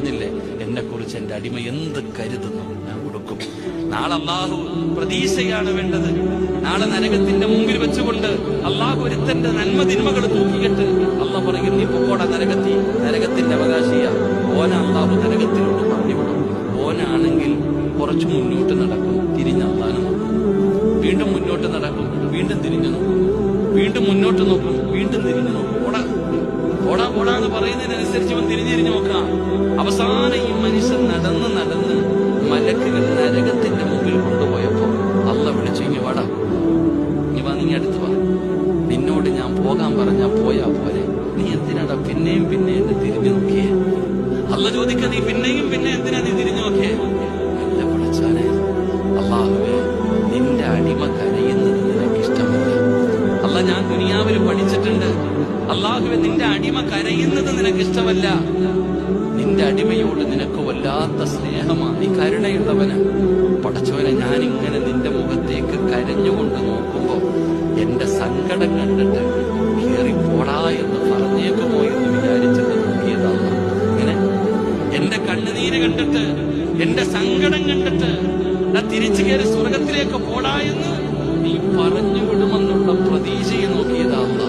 പറഞ്ഞില്ലേ, എന്നെ കുറിച്ച് എന്റെ അടിമ എന്ത് കരുതുന്നു ഞാൻ കൊടുക്കും. നാളെ അള്ളാഹു പ്രതീക്ഷയാണ് വേണ്ടത്. നാളെ നരകത്തിന്റെ മുമ്പിൽ വെച്ചുകൊണ്ട് അള്ളാഹു ഒരുത്തന്റെ നന്മ തിന്മകൾ തൂക്കിയിട്ട് അള്ളാഹ് പറയും, നീ പൊക്കോടാ നരകത്തിന്റെ അവകാശിയ. ഓന അള്ളാഹു നരകത്തിലോട്ട് പറഞ്ഞുവിടും. ഓനാണെങ്കിൽ കുറച്ചു മുന്നോട്ട് നടക്കും, തിരിഞ്ഞ് അള്ളാഹനെ നോക്കും. വീണ്ടും മുന്നോട്ട് നടക്കും, വീണ്ടും തിരിഞ്ഞു നോക്കും. വീണ്ടും മുന്നോട്ട് നോക്കും, വീണ്ടും തിരിഞ്ഞു നോക്കും. ഓടാന്ന് പറയുന്നതിനനുസരിച്ച് ഇവൻ തിരിഞ്ഞിരിഞ്ഞു നോക്കാം. അവസാനം ഈ മനുഷ്യൻ നടന്ന് മലക്കുകൾ നരകത്തിന്റെ മുമ്പിൽ കൊണ്ടുപോയപ്പോ അള്ളാഹ് വിളിച്ചു, ഇനി വാടാ, നീ അടുത്ത് വാ. നിന്നോട് ഞാൻ പോകാൻ പറഞ്ഞാ പോയാ പോലെ, നീ എന്തിനാടാ പിന്നെയും എന്നെ തിരിഞ്ഞു നോക്കിയേ? അള്ളാഹ് ചോദിക്ക, നീ പിന്നെയും എന്തിനാ നീ തിരിഞ്ഞു നോക്കിയേ? അല്ല പഠിച്ചാനെ, അള്ളാഹുവേ, നിന്റെ അടിമ കരയുന്നത് നിനക്ക് ഇഷ്ടമല്ല. അള്ളാഹ്, ഞാൻ ദുനിയാവിൽ പഠിച്ചിട്ടുണ്ട്, അള്ളാഹുവേ, നിന്റെ അടിമ കരയുന്നത് നിനക്ക് ഇഷ്ടമല്ല. നിന്റെ അടിമയോട് നിനക്ക് വല്ലാത്ത സ്നേഹമാണ്, നീ കരുണയുള്ളവന്. പടച്ചവനെ, ഞാനിങ്ങനെ നിന്റെ മുഖത്തേക്ക് കരഞ്ഞുകൊണ്ട് നോക്കുമ്പോ എന്റെ സങ്കടം കണ്ടിട്ട് കേറി പോടാ എന്ന് പറഞ്ഞേക്കുമോ എന്ന് വിചാരിച്ചത് നോക്കിയതാണ്. ഇങ്ങനെ എന്റെ കണ്ണുനീര് കണ്ടിട്ട്, എന്റെ സങ്കടം കണ്ടിട്ട് തിരിച്ചു കയറി സ്വർഗത്തിലേക്ക് പോടാ എന്ന് നീ പറഞ്ഞു വിടുമെന്നുള്ള പ്രതീക്ഷയെ നോക്കിയതാണ്.